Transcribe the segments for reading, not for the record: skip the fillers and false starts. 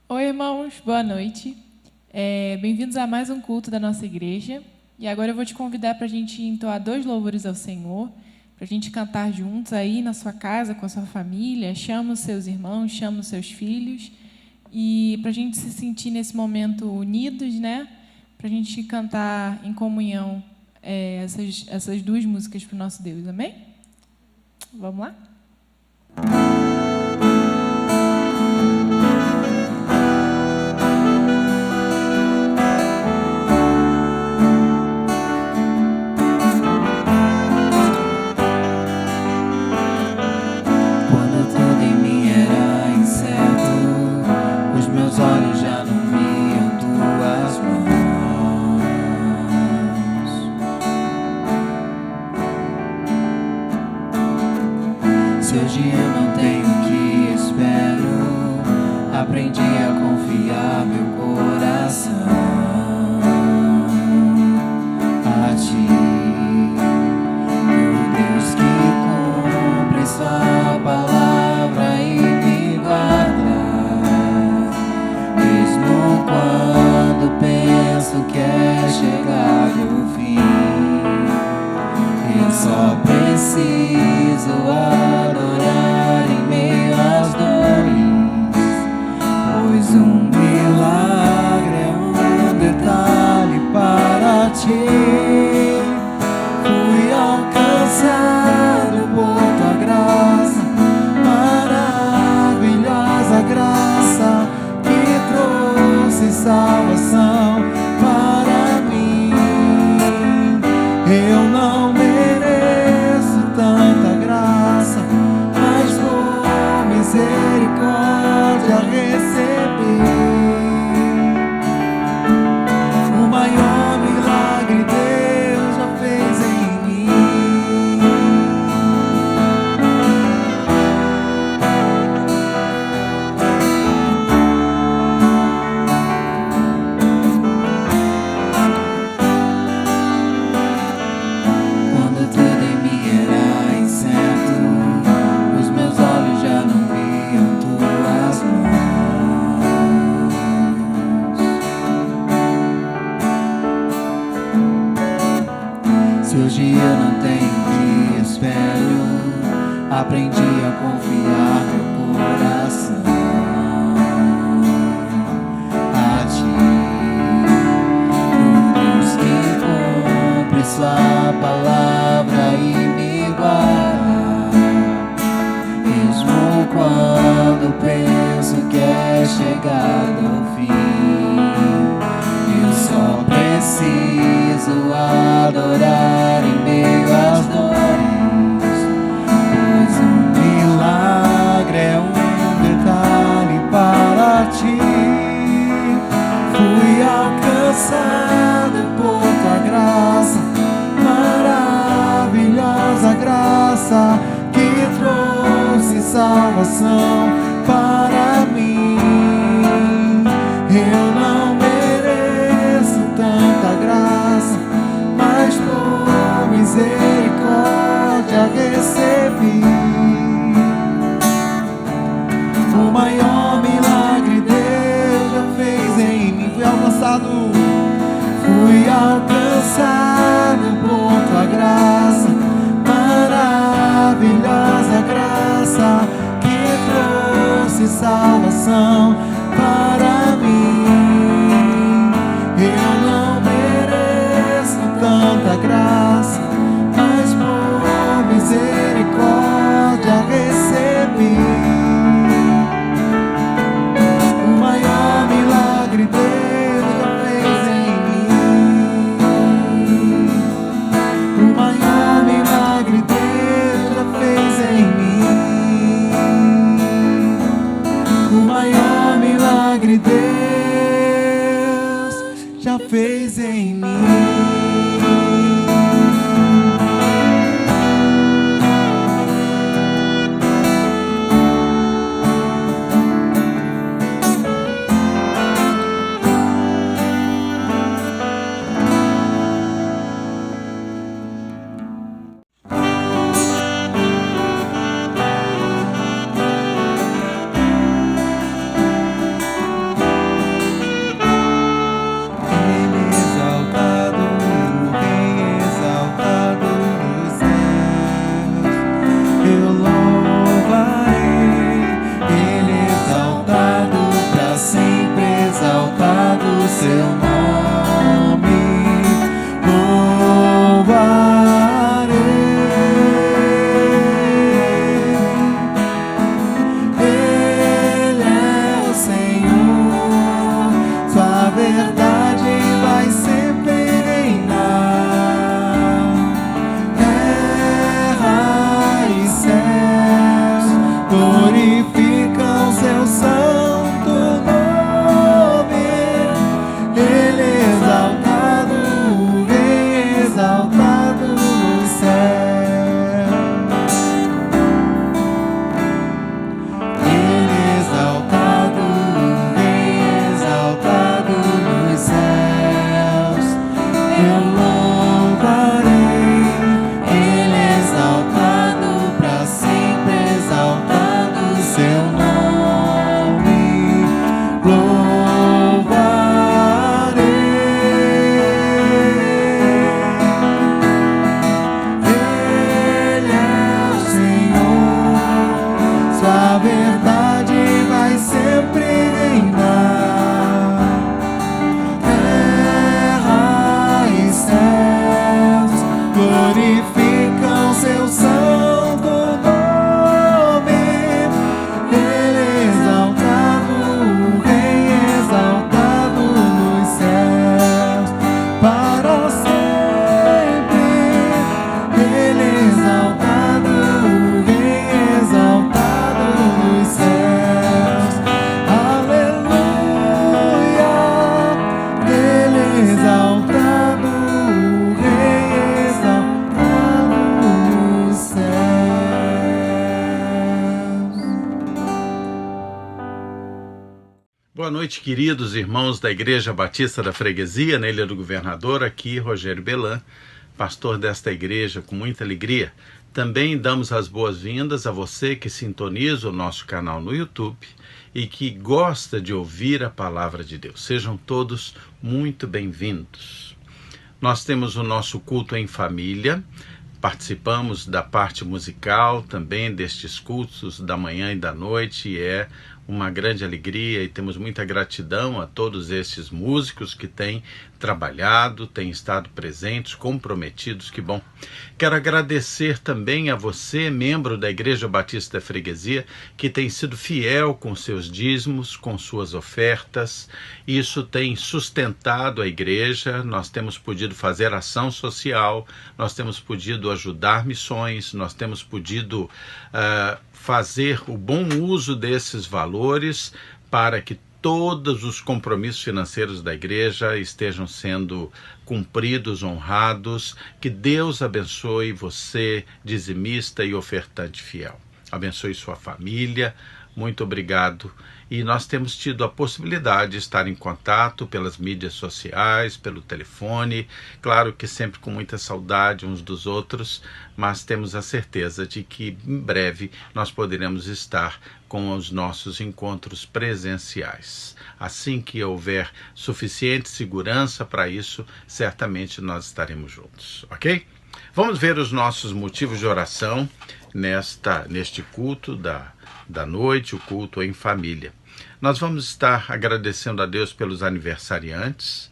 Oi, irmãos, boa noite. Bem-vindos a mais um culto da nossa igreja. E agora eu vou te convidar para a gente entoar 2 louvores ao Senhor, para a gente cantar juntos aí na sua casa, com a sua família. Chama os seus irmãos, chama os seus filhos. E para a gente se sentir nesse momento unidos, né? Para a gente cantar em comunhão essas 2 músicas para o nosso Deus, amém? Vamos lá? Meus olhos já não viam tuas mãos. Se hoje eu não tenho o que espero, aprendi a confiar meu coração a ti, meu Deus que cumpre sua palavra e me guarda. Quando penso que é chegado o fim, eu só preciso adorar em meio às dores, pois um milagre é um detalhe para ti. Fui alcançado por tua graça, maravilhosa graça, salvação para mim. Eu não mereço tanta graça, mas por misericórdia recebi o maior milagre Deus já fez em mim. Hoje eu não tenho o que espero, aprendi a confiar meu coração a ti, o Deus que cumpre sua palavra e me guarda, mesmo quando penso que é chegado ao fim. Eu só preciso adorar em meio às dores, pois um milagre é um detalhe para ti. Fui alcançado por tua graça, maravilhosa graça que trouxe salvação para mim. Eu não mereço tanta graça, mas por misericórdia recebi o maior milagre Deus já fez em mim. Fui alcançado por tua graça, maravilhosa graça que trouxe salvação para mim. Eu não mereço tanta graça, mas por misericórdia recebi o maior milagre Deus já fez em mim. O maior milagre Deus já fez em mim. O maior milagre Deus já fez em mim. seu nome louvarei. Ele é o Senhor, sua verdade vai sempre reinar. Terra e céus glorificam seu santo nome. Ele é exaltado, o Rei exaltado no céu. Ele é exaltado, o Rei exaltado nos céus. Eu louvarei. Ele é exaltado para sempre, exaltado seu nome louvarei. Ele é o Senhor, sua verdade vai sempre reinar. Terra e céus glorificam seu santo nome. Ele é exaltado, o Rei exaltado nos céus para sempre. Ele é exaltado, o Rei exaltado nos céus. Aleluia. Ele é exaltado, o Rei exaltado nos céus. Boa noite, queridos irmãos da Igreja Batista da Freguesia, na Ilha do Governador. Aqui, Rogério Belan, pastor desta igreja, com muita alegria. Também damos as boas-vindas a você que sintoniza o nosso canal no YouTube e que gosta de ouvir a palavra de Deus. Sejam todos muito bem-vindos. Nós temos o nosso culto em família, participamos da parte musical também destes cultos da manhã e da noite, e é uma grande alegria e temos muita gratidão a todos estes músicos que têm trabalhado, têm estado presentes, comprometidos, que bom. Quero agradecer também a você, membro da Igreja Batista da Freguesia, que tem sido fiel com seus dízimos, com suas ofertas. Isso tem sustentado a igreja, nós temos podido fazer ação social, nós temos podido ajudar missões, nós temos podido fazer o bom uso desses valores para que todos os compromissos financeiros da igreja estejam sendo cumpridos, honrados. Que Deus abençoe você, dizimista e ofertante fiel. Abençoe sua família. Muito obrigado. E nós temos tido a possibilidade de estar em contato pelas mídias sociais, pelo telefone, claro que sempre com muita saudade uns dos outros, mas temos a certeza de que em breve nós poderemos estar com os nossos encontros presenciais. Assim que houver suficiente segurança para isso, certamente nós estaremos juntos, ok? Vamos ver os nossos motivos de oração neste culto da noite, o culto em família. Nós vamos estar agradecendo a Deus pelos aniversariantes,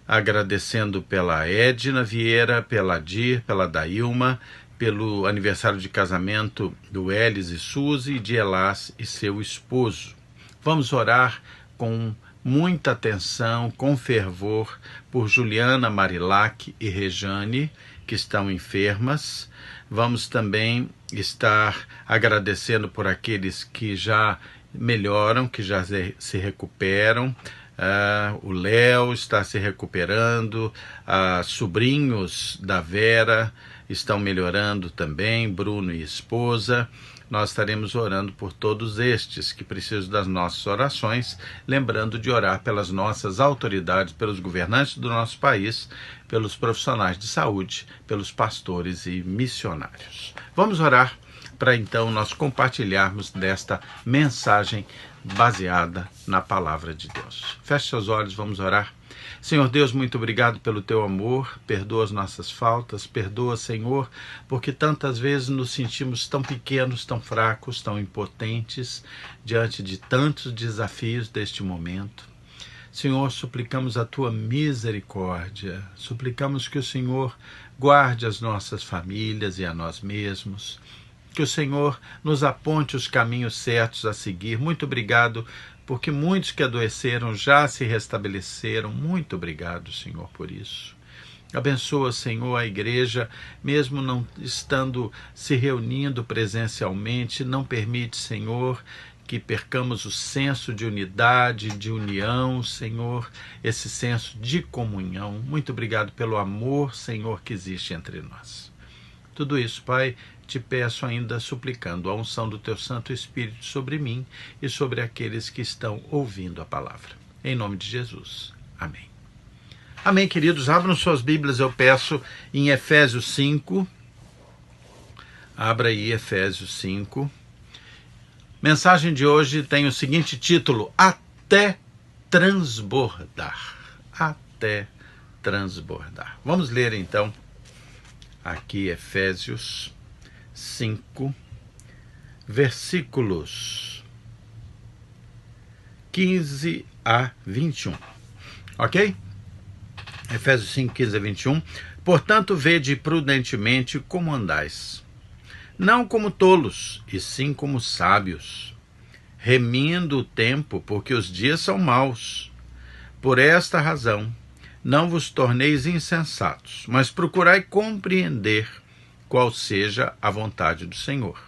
agradecendo pela Edna Vieira, pela Dir, pela Dailma, pelo aniversário de casamento do Elis e Suzy, de Elas e seu esposo. Vamos orar com muita atenção, com fervor, por Juliana, Marilac e Rejane, que estão enfermas. Vamos também estar agradecendo por aqueles que já melhoram, que já se recuperam. O Léo está se recuperando, sobrinhos da Vera estão melhorando também, Bruno e esposa. Nós estaremos orando por todos estes que precisam das nossas orações, lembrando de orar pelas nossas autoridades, pelos governantes do nosso país, pelos profissionais de saúde, pelos pastores e missionários. Vamos orar para então nós compartilharmos desta mensagem baseada na palavra de Deus. Feche seus olhos, vamos orar. Senhor Deus, muito obrigado pelo teu amor, perdoa as nossas faltas, perdoa, Senhor, porque tantas vezes nos sentimos tão pequenos, tão fracos, tão impotentes, diante de tantos desafios deste momento. Senhor, suplicamos a tua misericórdia, suplicamos que o Senhor guarde as nossas famílias e a nós mesmos, que o Senhor nos aponte os caminhos certos a seguir. Muito obrigado, porque muitos que adoeceram já se restabeleceram. Muito obrigado, Senhor, por isso. Abençoa, Senhor, a igreja, mesmo não estando se reunindo presencialmente, não permite, Senhor, que percamos o senso de unidade, de união, Senhor, esse senso de comunhão. Muito obrigado pelo amor, Senhor, que existe entre nós. Tudo isso, Pai, te peço ainda suplicando a unção do teu Santo Espírito sobre mim e sobre aqueles que estão ouvindo a palavra. Em nome de Jesus. Amém. Amém, queridos. Abram suas Bíblias, eu peço, em Efésios 5. Abra aí Efésios 5. Mensagem de hoje tem o seguinte título: Até transbordar. Até transbordar. Vamos ler então aqui Efésios 5, versículos 15 a 21. Ok? Efésios 5, 15 a 21. Portanto, vede prudentemente como andais, não como tolos, e sim como sábios, remindo o tempo, porque os dias são maus. Por esta razão, não vos torneis insensatos, mas procurai compreender qual seja a vontade do Senhor.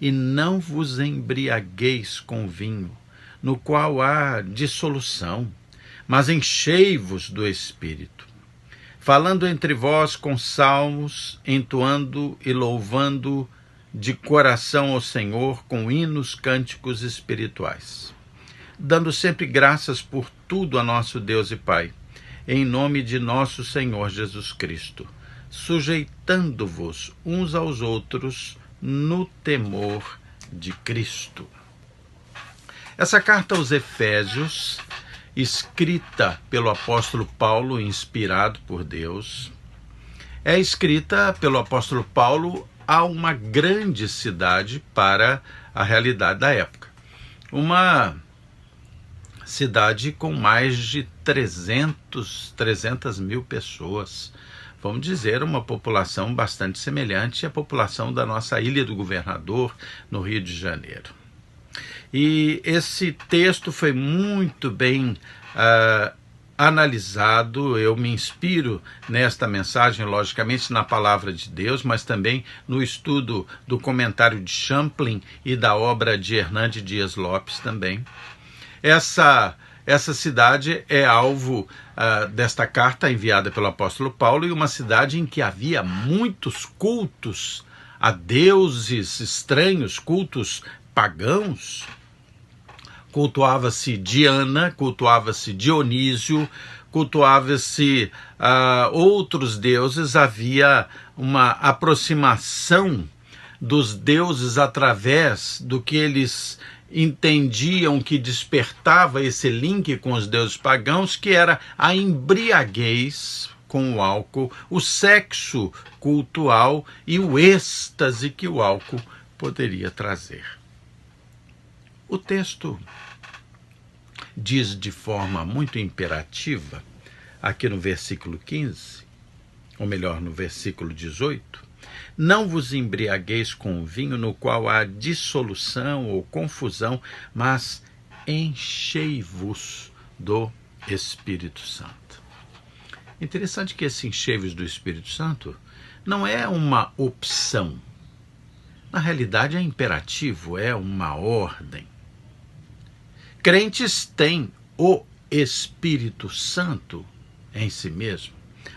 E não vos embriagueis com vinho, no qual há dissolução, mas enchei-vos do Espírito, falando entre vós com salmos, entoando e louvando de coração ao Senhor com hinos, cânticos espirituais, dando sempre graças por tudo a nosso Deus e Pai, em nome de nosso Senhor Jesus Cristo, sujeitando-vos uns aos outros no temor de Cristo. Essa carta aos Efésios, escrita pelo apóstolo Paulo, inspirado por Deus, é escrita pelo apóstolo Paulo a uma grande cidade para a realidade da época. Uma cidade com mais de 300 mil pessoas. Vamos dizer, uma população bastante semelhante à população da nossa Ilha do Governador, no Rio de Janeiro. E esse texto foi muito bem analisado. Eu me inspiro nesta mensagem, logicamente, na palavra de Deus, mas também no estudo do comentário de Champlin e da obra de Hernande Dias Lopes também. Essa cidade é alvo desta carta enviada pelo apóstolo Paulo, e uma cidade em que havia muitos cultos a deuses estranhos, cultos pagãos. Cultuava-se Diana, cultuava-se Dionísio, cultuava-se outros deuses. Havia uma aproximação dos deuses através do que eles entendiam que despertava esse link com os deuses pagãos, que era a embriaguez com o álcool, o sexo cultual e o êxtase que o álcool poderia trazer. O texto diz de forma muito imperativa, aqui no versículo 15, ou melhor, no versículo 18, não vos embriagueis com vinho no qual há dissolução ou confusão, mas enchei-vos do Espírito Santo. Interessante que esse enchei-vos do Espírito Santo não é uma opção. Na realidade é imperativo, é uma ordem. Crentes têm o Espírito Santo em si mesmo.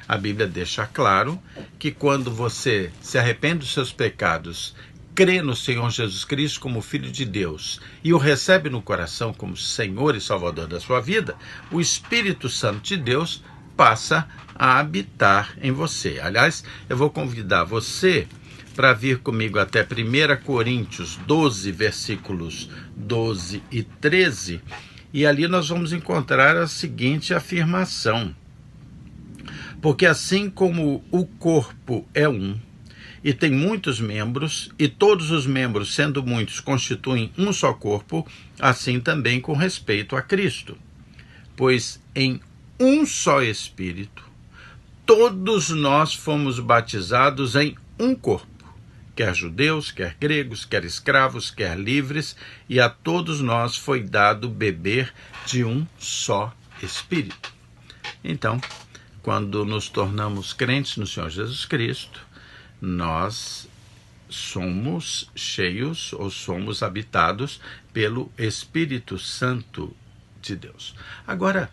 A Bíblia deixa claro que quando você se arrepende dos seus pecados, crê no Senhor Jesus Cristo como Filho de Deus e o recebe no coração como Senhor e Salvador da sua vida, o Espírito Santo de Deus passa a habitar em você. Aliás, eu vou convidar você para vir comigo até 1 Coríntios 12, versículos 12 e 13, e ali nós vamos encontrar a seguinte afirmação: porque assim como o corpo é um, e tem muitos membros, e todos os membros, sendo muitos, constituem um só corpo, assim também com respeito a Cristo. pois em um só Espírito todos nós fomos batizados em um corpo, quer judeus, quer gregos, quer escravos, quer livres, e a todos nós foi dado beber de um só Espírito. Então, quando nos tornamos crentes no Senhor Jesus Cristo, nós somos cheios ou somos habitados pelo Espírito Santo de Deus. Agora,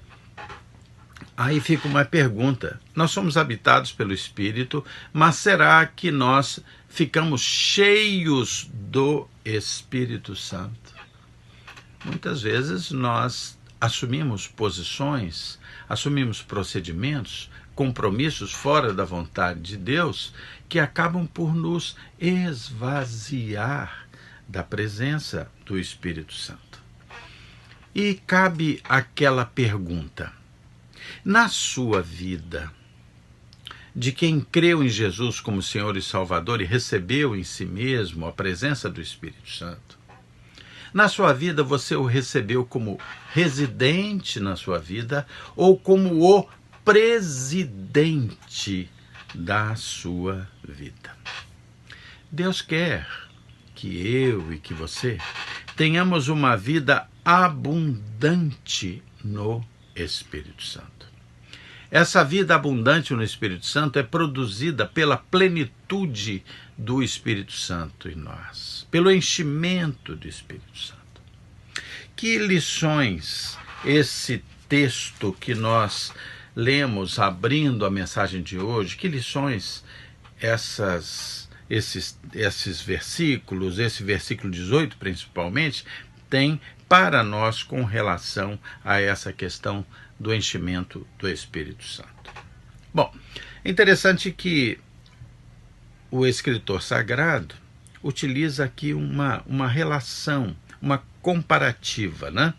aí fica uma pergunta. Nós somos habitados pelo Espírito, mas será que nós ficamos cheios do Espírito Santo? Muitas vezes nós assumimos posições, assumimos procedimentos, compromissos fora da vontade de Deus que acabam por nos esvaziar da presença do Espírito Santo. E cabe aquela pergunta: na sua vida, de quem creu em Jesus como Senhor e Salvador e recebeu em si mesmo a presença do Espírito Santo, na sua vida você o recebeu como residente na sua vida ou como o presidente da sua vida? Deus quer que eu e que você tenhamos uma vida abundante no Espírito Santo. Essa vida abundante no Espírito Santo é produzida pela plenitude do Espírito Santo em nós, pelo enchimento do Espírito Santo. Que lições esse texto que nós lemos abrindo a mensagem de hoje, que lições esses versículos, esse versículo 18 principalmente, tem para nós com relação a essa questão do enchimento do Espírito Santo? Bom, é interessante que o escritor sagrado utiliza aqui uma relação, uma comparativa, né?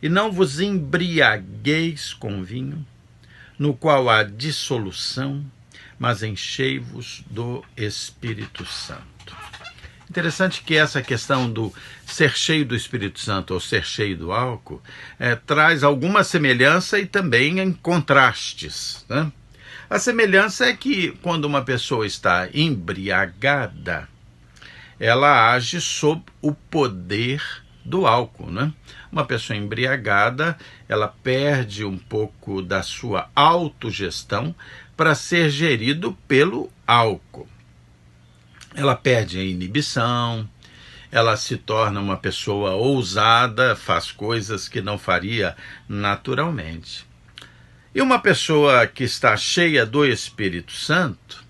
E não vos embriagueis com vinho, no qual há dissolução, mas enchei-vos do Espírito Santo. Interessante que essa questão do ser cheio do Espírito Santo ou ser cheio do álcool traz alguma semelhança e também em contrastes, né? A semelhança é que quando uma pessoa está embriagada, ela age sob o poder do álcool, né? Uma pessoa embriagada, ela perde um pouco da sua autogestão para ser gerido pelo álcool. Ela perde a inibição, ela se torna uma pessoa ousada, faz coisas que não faria naturalmente. E uma pessoa que está cheia do Espírito Santo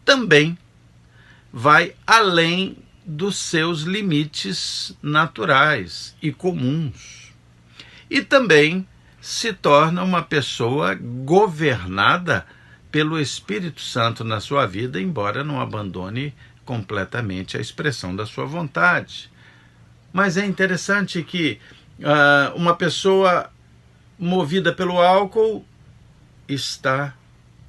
também vai além dos seus limites naturais e comuns. E também se torna uma pessoa governada pelo Espírito Santo na sua vida, embora não abandone completamente a expressão da sua vontade. Mas é interessante que uma pessoa movida pelo álcool está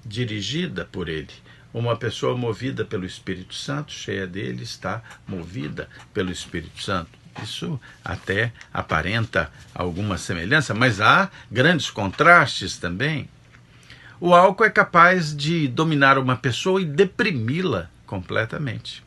dirigida por ele. Uma pessoa movida pelo Espírito Santo, cheia dele, está movida pelo Espírito Santo. Isso até aparenta alguma semelhança, mas há grandes contrastes também. O álcool é capaz de dominar uma pessoa e deprimi-la completamente.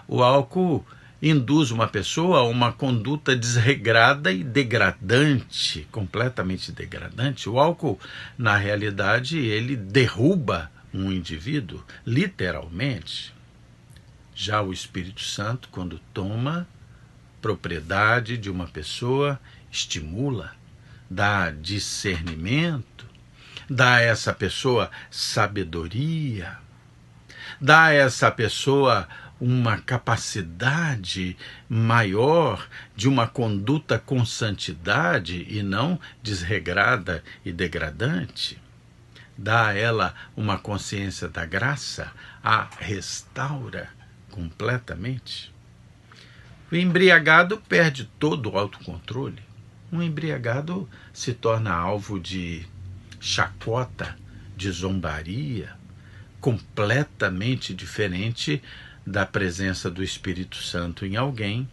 O álcool induz uma pessoa a uma conduta desregrada e degradante, completamente degradante. O álcool, na realidade, ele derruba um indivíduo, literalmente. Já o Espírito Santo, quando toma propriedade de uma pessoa, estimula, dá discernimento, dá a essa pessoa sabedoria, dá a essa pessoa uma capacidade maior de uma conduta com santidade e não desregrada e degradante. Dá a ela uma consciência da graça, a restaura completamente. O embriagado perde todo o autocontrole. Um embriagado se torna alvo de chacota, de zombaria, completamente diferente da presença do Espírito Santo em alguém,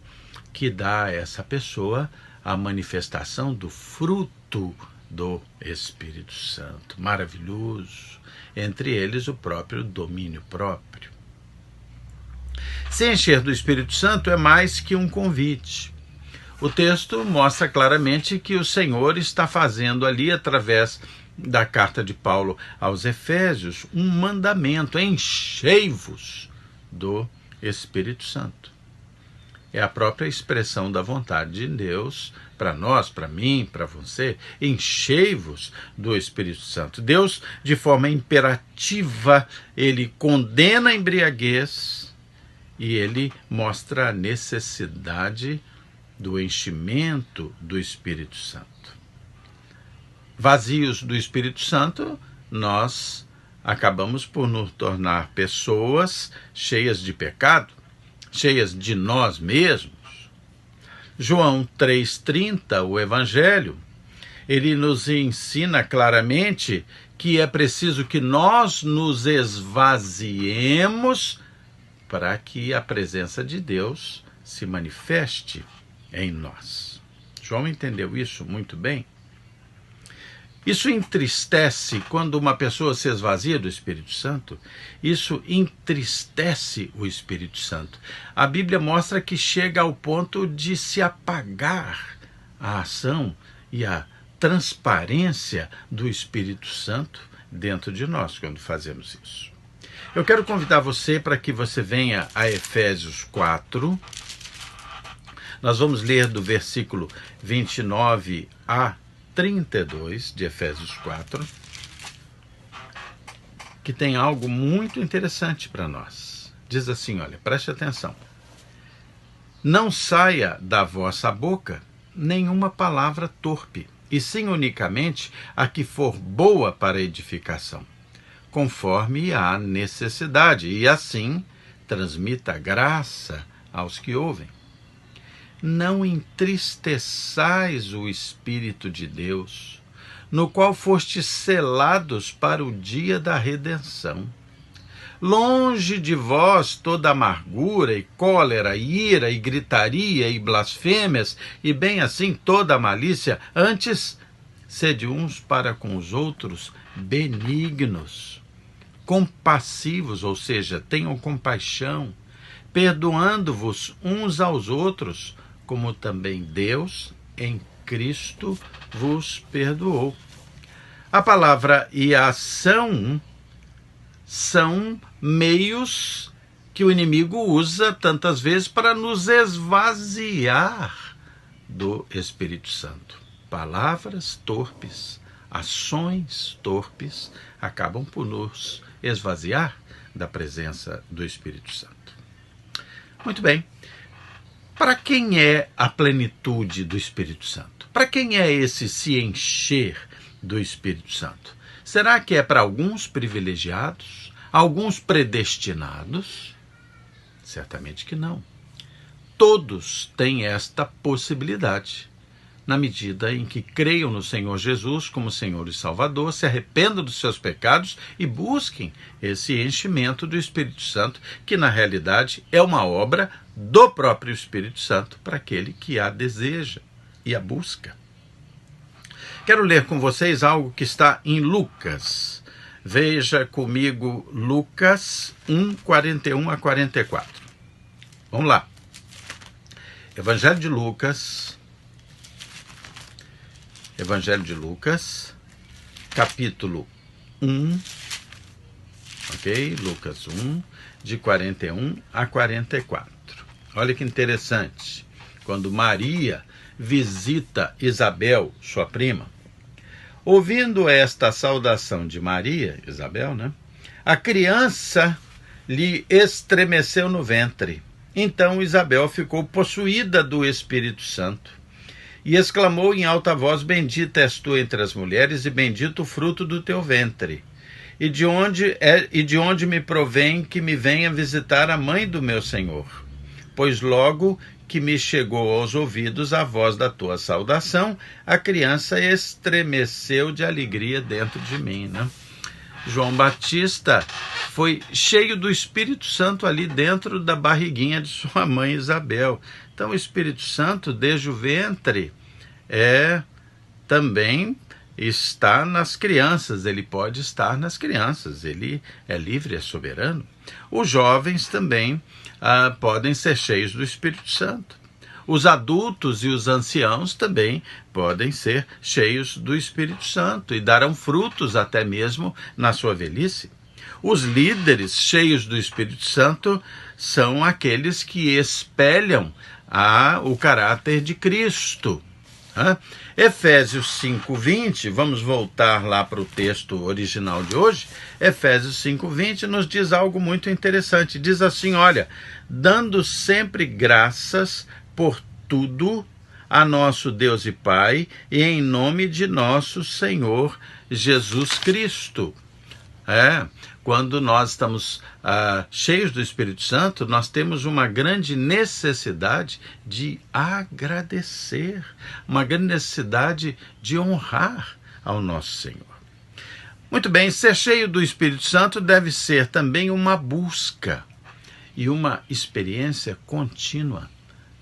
que dá a essa pessoa a manifestação do fruto do Espírito Santo. Maravilhoso. Entre eles, o próprio domínio próprio. Se encher do Espírito Santo é mais que um convite. O texto mostra claramente que o Senhor está fazendo ali, através da carta de Paulo aos Efésios, um mandamento: enchei-vos do Espírito Santo. É a própria expressão da vontade de Deus para nós, para mim, para você. Enchei-vos do Espírito Santo. Deus, de forma imperativa, ele condena a embriaguez e ele mostra a necessidade do enchimento do Espírito Santo. Vazios do Espírito Santo, nós acabamos por nos tornar pessoas cheias de pecado, cheias de nós mesmos. João 3,30, o Evangelho, ele nos ensina claramente que é preciso que nós nos esvaziemos para que a presença de Deus se manifeste em nós. João entendeu isso muito bem. Isso entristece quando uma pessoa se esvazia do Espírito Santo. Isso entristece o Espírito Santo. A Bíblia mostra que chega ao ponto de se apagar a ação e a transparência do Espírito Santo dentro de nós quando fazemos isso. Eu quero convidar você para que você venha a Efésios 4. Nós vamos ler do versículo 29 a 32 de Efésios 4, que tem algo muito interessante para nós. Diz assim, olha, preste atenção. Não saia da vossa boca nenhuma palavra torpe, e sim unicamente a que for boa para edificação, conforme a necessidade, e assim transmita graça aos que ouvem. Não entristeçais o Espírito de Deus, no qual fostes selados para o dia da redenção. Longe de vós toda amargura e cólera, e ira e gritaria e blasfêmias, e bem assim toda malícia. Antes, sede uns para com os outros benignos, compassivos, ou seja, tenham compaixão, perdoando-vos uns aos outros, como também Deus, em Cristo, vos perdoou. A palavra e a ação são meios que o inimigo usa tantas vezes para nos esvaziar do Espírito Santo. Palavras torpes, ações torpes, acabam por nos esvaziar da presença do Espírito Santo. Muito bem. Para quem é a plenitude do Espírito Santo? Para quem é esse se encher do Espírito Santo? Será que é para alguns privilegiados? Alguns predestinados? Certamente que não. Todos têm esta possibilidade, na medida em que creiam no Senhor Jesus como Senhor e Salvador, se arrependam dos seus pecados e busquem esse enchimento do Espírito Santo, que na realidade é uma obra do próprio Espírito Santo para aquele que a deseja e a busca. Quero ler com vocês algo que está em Lucas. Veja comigo Lucas 1, 41 a 44. Vamos lá. Evangelho de Lucas, capítulo 1, ok? Lucas 1, de 41 a 44. Olha que interessante. Quando Maria visita Isabel, sua prima, ouvindo esta saudação de Maria, Isabel, né? A criança lhe estremeceu no ventre. Então Isabel ficou possuída do Espírito Santo e exclamou em alta voz: Bendita és tu entre as mulheres e bendito o fruto do teu ventre. E de onde me provém que me venha visitar a mãe do meu Senhor? Pois logo que me chegou aos ouvidos a voz da tua saudação, a criança estremeceu de alegria dentro de mim, né? João Batista foi cheio do Espírito Santo ali dentro da barriguinha de sua mãe Isabel. Então o Espírito Santo, desde o ventre, também está nas crianças, ele pode estar nas crianças, ele é livre, é soberano. Os jovens também podem ser cheios do Espírito Santo. Os adultos e os anciãos também podem ser cheios do Espírito Santo e darão frutos até mesmo na sua velhice. Os líderes cheios do Espírito Santo são aqueles que espelham o caráter de Cristo. Efésios 5:20, vamos voltar lá para o texto original de hoje. Efésios 5:20 nos diz algo muito interessante. Diz assim, olha, dando sempre graças por tudo a nosso Deus e Pai, e em nome de nosso Senhor Jesus Cristo. Quando nós estamos cheios do Espírito Santo, nós temos uma grande necessidade de agradecer, uma grande necessidade de honrar ao nosso Senhor. Muito bem, ser cheio do Espírito Santo deve ser também uma busca e uma experiência contínua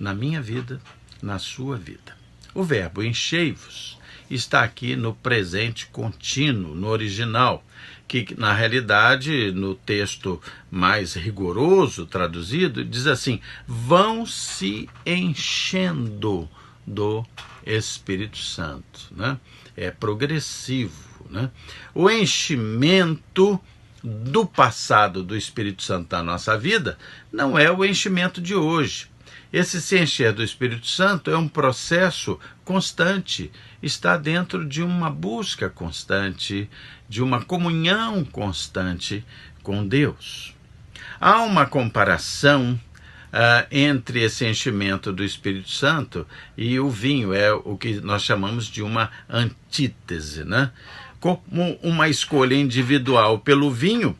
na minha vida, na sua vida. O verbo enchei-vos está aqui no presente contínuo, no original, que na realidade, no texto mais rigoroso traduzido, diz assim, vão se enchendo do Espírito Santo, né? É progressivo, né? O enchimento do passado do Espírito Santo da nossa vida não é o enchimento de hoje. Esse se encher do Espírito Santo é um processo constante, está dentro de uma busca constante, de uma comunhão constante com Deus. Há uma comparação entre esse enchimento do Espírito Santo e o vinho, é o que nós chamamos de uma antítese, né? Como uma escolha individual pelo vinho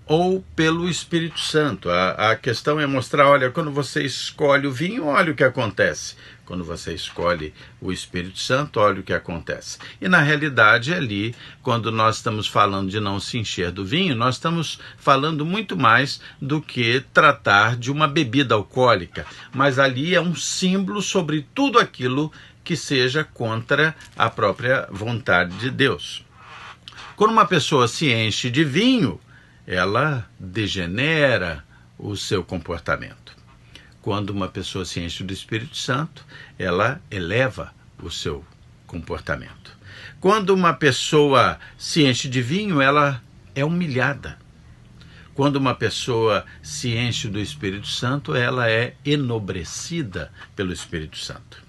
ou pelo Espírito Santo. A questão é mostrar, olha, quando você escolhe o vinho, olha o que acontece. Quando você escolhe o Espírito Santo, olha o que acontece. E na realidade ali, quando nós estamos falando de não se encher do vinho, nós estamos falando muito mais do que tratar de uma bebida alcoólica. Mas ali é um símbolo sobre tudo aquilo que seja contra a própria vontade de Deus. Quando uma pessoa se enche de vinho, ela degenera o seu comportamento. Quando uma pessoa se enche do Espírito Santo, ela eleva o seu comportamento. Quando uma pessoa se enche de vinho, ela é humilhada. Quando uma pessoa se enche do Espírito Santo, ela é enobrecida pelo Espírito Santo.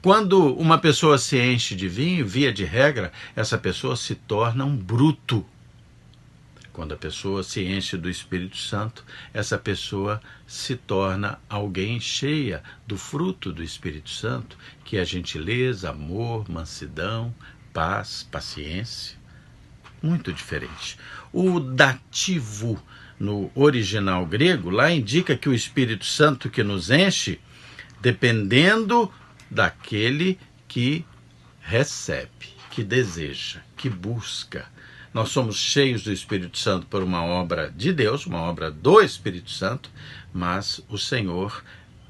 Quando uma pessoa se enche de vinho, via de regra, essa pessoa se torna um bruto. Quando a pessoa se enche do Espírito Santo, essa pessoa se torna alguém cheia do fruto do Espírito Santo, que é gentileza, amor, mansidão, paz, paciência. Muito diferente. O dativo no original grego, lá indica que o Espírito Santo que nos enche, dependendo daquele que recebe, que deseja, que busca. Nós somos cheios do Espírito Santo por uma obra de Deus, uma obra do Espírito Santo, mas o Senhor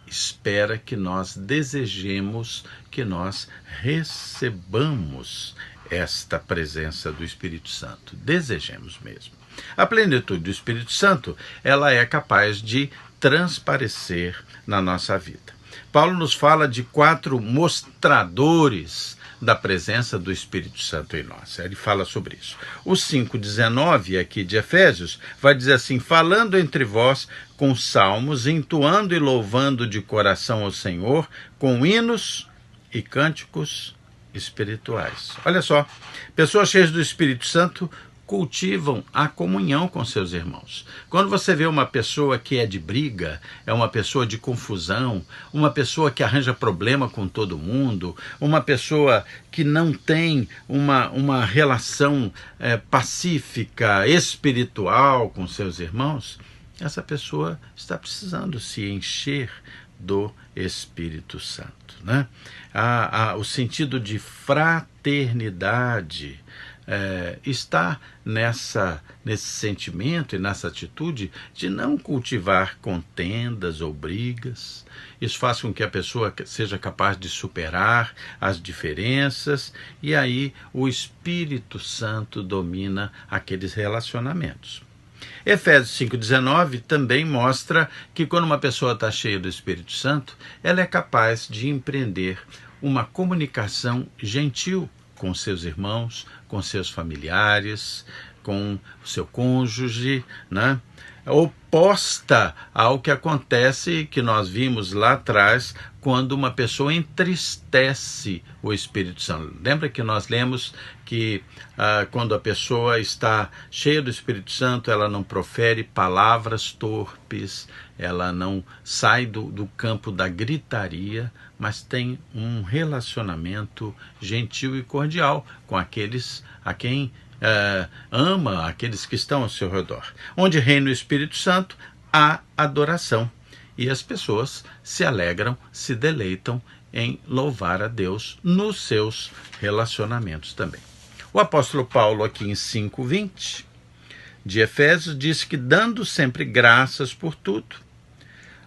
espera que nós desejemos, que nós recebamos esta presença do Espírito Santo. Desejemos mesmo. A plenitude do Espírito Santo, ela é capaz de transparecer na nossa vida. Paulo nos fala de 4 mostradores da presença do Espírito Santo em nós. Ele fala sobre isso. O 5:19 aqui de Efésios vai dizer assim, falando entre vós com salmos, entoando e louvando de coração ao Senhor, com hinos e cânticos espirituais. Olha só, pessoas cheias do Espírito Santo cultivam a comunhão com seus irmãos. Quando você vê uma pessoa que é de briga, é uma pessoa de confusão, uma pessoa que arranja problema com todo mundo, uma pessoa que não tem uma relação pacífica, espiritual com seus irmãos, essa pessoa está precisando se encher do Espírito Santo, né? O sentido de fraternidade, está nesse sentimento e nessa atitude de não cultivar contendas ou brigas. Isso faz com que a pessoa seja capaz de superar as diferenças e aí o Espírito Santo domina aqueles relacionamentos. Efésios 5,19 também mostra que quando uma pessoa está cheia do Espírito Santo, ela é capaz de empreender uma comunicação gentil com seus irmãos, com seus familiares, com o seu cônjuge, né? Oposta ao que acontece, que nós vimos lá atrás, quando uma pessoa entristece o Espírito Santo. Lembra que nós lemos que quando a pessoa está cheia do Espírito Santo, ela não profere palavras torpes, ela não sai do campo da gritaria, mas tem um relacionamento gentil e cordial com aqueles a quem ama, aqueles que estão ao seu redor. Onde reina o Espírito Santo, há adoração. E as pessoas se alegram, se deleitam em louvar a Deus nos seus relacionamentos também. O apóstolo Paulo, aqui em 5:20 de Efésios, diz que dando sempre graças por tudo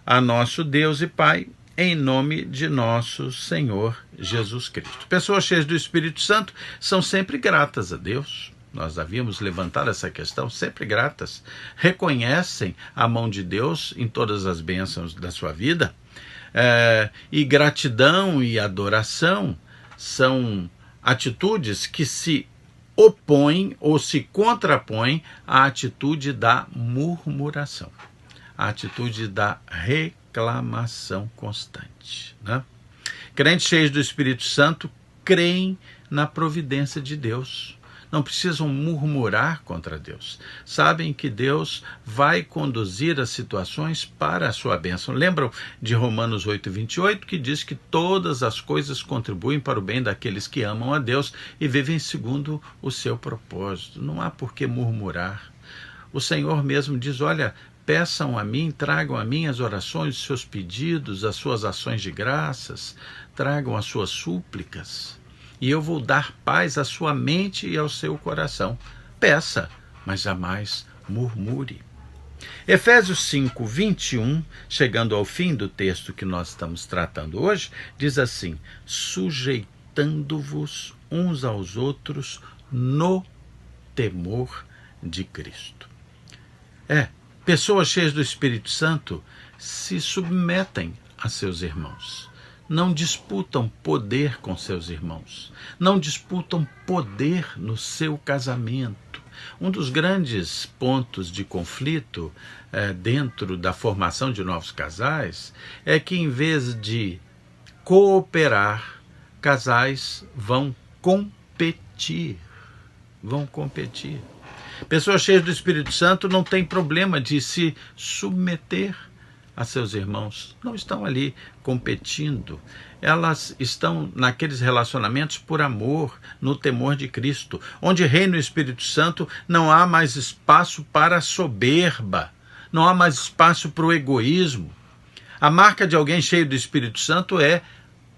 a nosso Deus e Pai, em nome de nosso Senhor Jesus Cristo. Pessoas cheias do Espírito Santo são sempre gratas a Deus. Nós havíamos levantado essa questão, sempre gratas. Reconhecem a mão de Deus em todas as bênçãos da sua vida. E gratidão e adoração são atitudes que se opõem ou se contrapõem à atitude da murmuração, à atitude da reclamação constante, né? Crentes cheios do Espírito Santo creem na providência de Deus. Não precisam murmurar contra Deus. Sabem que Deus vai conduzir as situações para a sua bênção. Lembram de Romanos 8:28, que diz que todas as coisas contribuem para o bem daqueles que amam a Deus e vivem segundo o seu propósito. Não há por que murmurar. O Senhor mesmo diz, olha, peçam a mim, tragam a mim as orações, os seus pedidos, as suas ações de graças, tragam as suas súplicas. E eu vou dar paz à sua mente e ao seu coração. Peça, mas jamais murmure. Efésios 5:21, chegando ao fim do texto que nós estamos tratando hoje, diz assim, sujeitando-vos uns aos outros no temor de Cristo. Pessoas cheias do Espírito Santo se submetem a seus irmãos. Não disputam poder com seus irmãos, não disputam poder no seu casamento. Um dos grandes pontos de conflito dentro da formação de novos casais é que, em vez de cooperar, casais vão competir. Pessoas cheias do Espírito Santo não têm problema de se submeter a seus irmãos, não estão ali competindo, elas estão naqueles relacionamentos por amor, no temor de Cristo. Onde reina o Espírito Santo, não há mais espaço para a soberba, não há mais espaço para o egoísmo. A marca de alguém cheio do Espírito Santo é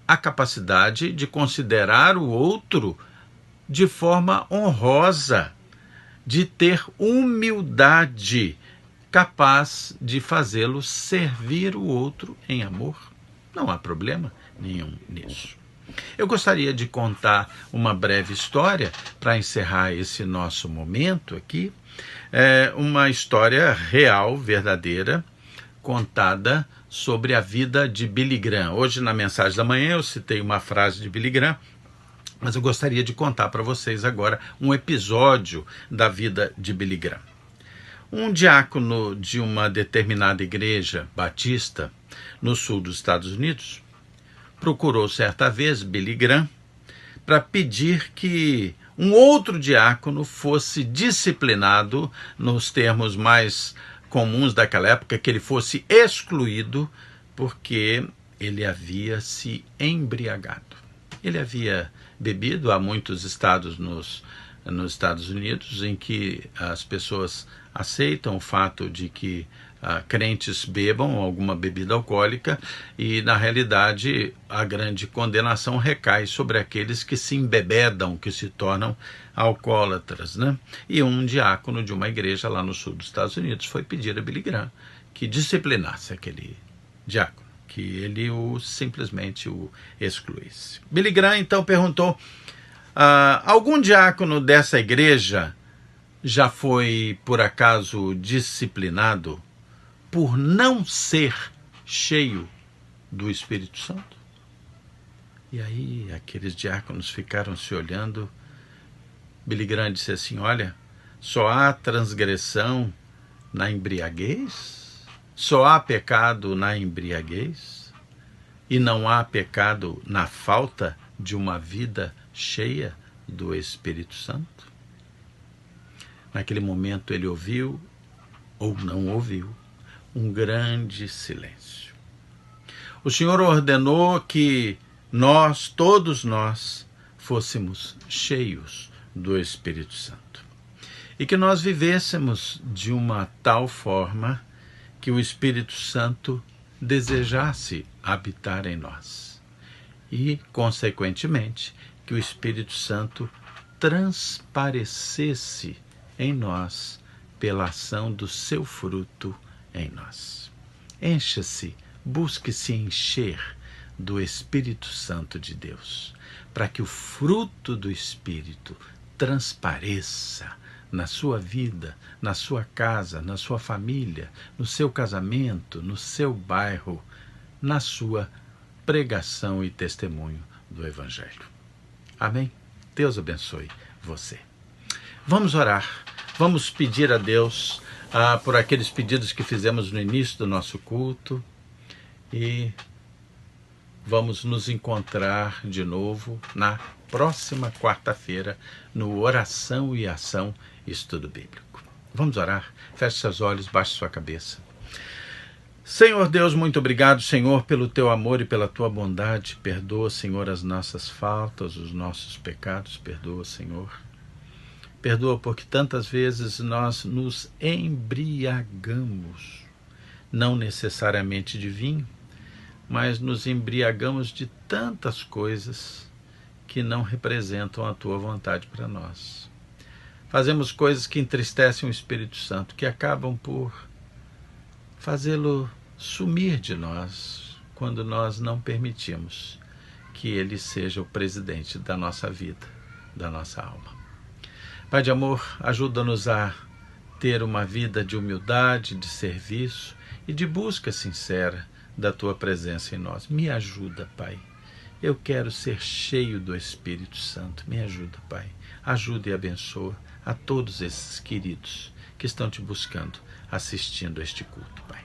a capacidade de considerar o outro de forma honrosa, de ter humildade, capaz de fazê-lo servir o outro em amor. Não há problema nenhum nisso. Eu gostaria de contar uma breve história para encerrar esse nosso momento aqui. Uma história real, verdadeira, contada sobre a vida de Billy Graham. Hoje, na mensagem da manhã, eu citei uma frase de Billy Graham, mas eu gostaria de contar para vocês agora um episódio da vida de Billy Graham. Um diácono de uma determinada igreja batista no sul dos Estados Unidos procurou certa vez Billy Graham para pedir que um outro diácono fosse disciplinado, nos termos mais comuns daquela época, que ele fosse excluído porque ele havia se embriagado. Ele havia bebido. Há muitos estados nos Estados Unidos em que as pessoas aceitam o fato de que crentes bebam alguma bebida alcoólica e, na realidade, a grande condenação recai sobre aqueles que se embebedam, que se tornam alcoólatras, né? E um diácono de uma igreja lá no sul dos Estados Unidos foi pedir a Billy Graham que disciplinasse aquele diácono, que ele simplesmente o excluísse. Billy Graham então perguntou: algum diácono dessa igreja já foi, por acaso, disciplinado por não ser cheio do Espírito Santo? E aí aqueles diáconos ficaram se olhando. Billy Graham disse assim: olha, só há transgressão na embriaguez? Só há pecado na embriaguez? E não há pecado na falta de uma vida cheia do Espírito Santo? Naquele momento ele ouviu, ou não ouviu, um grande silêncio. O Senhor ordenou que nós, todos nós, fôssemos cheios do Espírito Santo. E que nós vivêssemos de uma tal forma que o Espírito Santo desejasse habitar em nós. E, consequentemente, que o Espírito Santo transparecesse em nós pela ação do seu fruto em nós. Encha-se, busque se encher do Espírito Santo de Deus, para que o fruto do Espírito transpareça na sua vida, na sua casa, na sua família, no seu casamento, no seu bairro, na sua pregação e testemunho do Evangelho. Amém? Deus abençoe você. Vamos orar, vamos pedir a Deus por aqueles pedidos que fizemos no início do nosso culto e vamos nos encontrar de novo na próxima quarta-feira no Oração e Ação Estudo Bíblico. Vamos orar? Feche seus olhos, baixe sua cabeça. Senhor Deus, muito obrigado, Senhor, pelo teu amor e pela tua bondade. Perdoa, Senhor, as nossas faltas, os nossos pecados. Perdoa, Senhor. Perdoa porque tantas vezes nós nos embriagamos, não necessariamente de vinho, mas nos embriagamos de tantas coisas que não representam a tua vontade para nós. Fazemos coisas que entristecem o Espírito Santo, que acabam por fazê-lo sumir de nós quando nós não permitimos que ele seja o presidente da nossa vida, da nossa alma. Pai de amor, ajuda-nos a ter uma vida de humildade, de serviço e de busca sincera da tua presença em nós. Me ajuda, Pai. Eu quero ser cheio do Espírito Santo. Me ajuda, Pai. Ajuda e abençoa a todos esses queridos que estão te buscando, assistindo a este culto, Pai.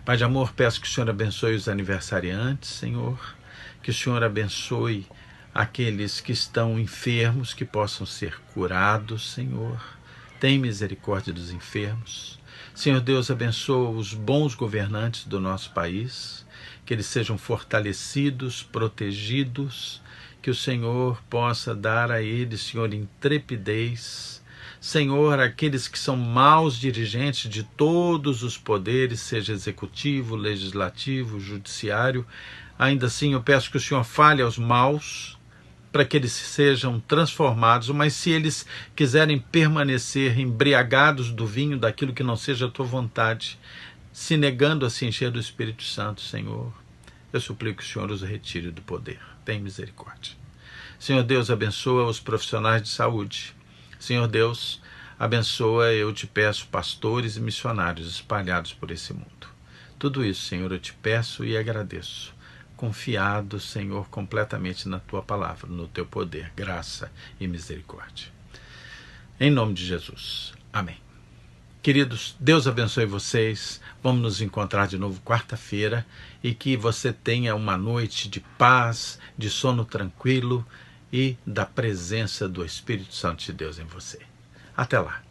Pai de amor, peço que o Senhor abençoe os aniversariantes, Senhor. Que o Senhor abençoe aqueles que estão enfermos, que possam ser curados, Senhor. Tem misericórdia dos enfermos. Senhor Deus, abençoa os bons governantes do nosso país, que eles sejam fortalecidos, protegidos, que o Senhor possa dar a eles, Senhor, intrepidez. Senhor, aqueles que são maus dirigentes de todos os poderes, seja executivo, legislativo, judiciário, ainda assim eu peço que o Senhor fale aos maus, para que eles sejam transformados, mas se eles quiserem permanecer embriagados do vinho daquilo que não seja a tua vontade, se negando a se encher do Espírito Santo, Senhor, eu suplico que o Senhor os retire do poder. Tem misericórdia. Senhor Deus, abençoa os profissionais de saúde. Senhor Deus, abençoa, eu te peço, pastores e missionários espalhados por esse mundo. Tudo isso, Senhor, eu te peço e agradeço. Confiado, Senhor, completamente na tua palavra, no teu poder, graça e misericórdia. Em nome de Jesus. Amém. Queridos, Deus abençoe vocês. Vamos nos encontrar de novo quarta-feira e que você tenha uma noite de paz, de sono tranquilo e da presença do Espírito Santo de Deus em você. Até lá.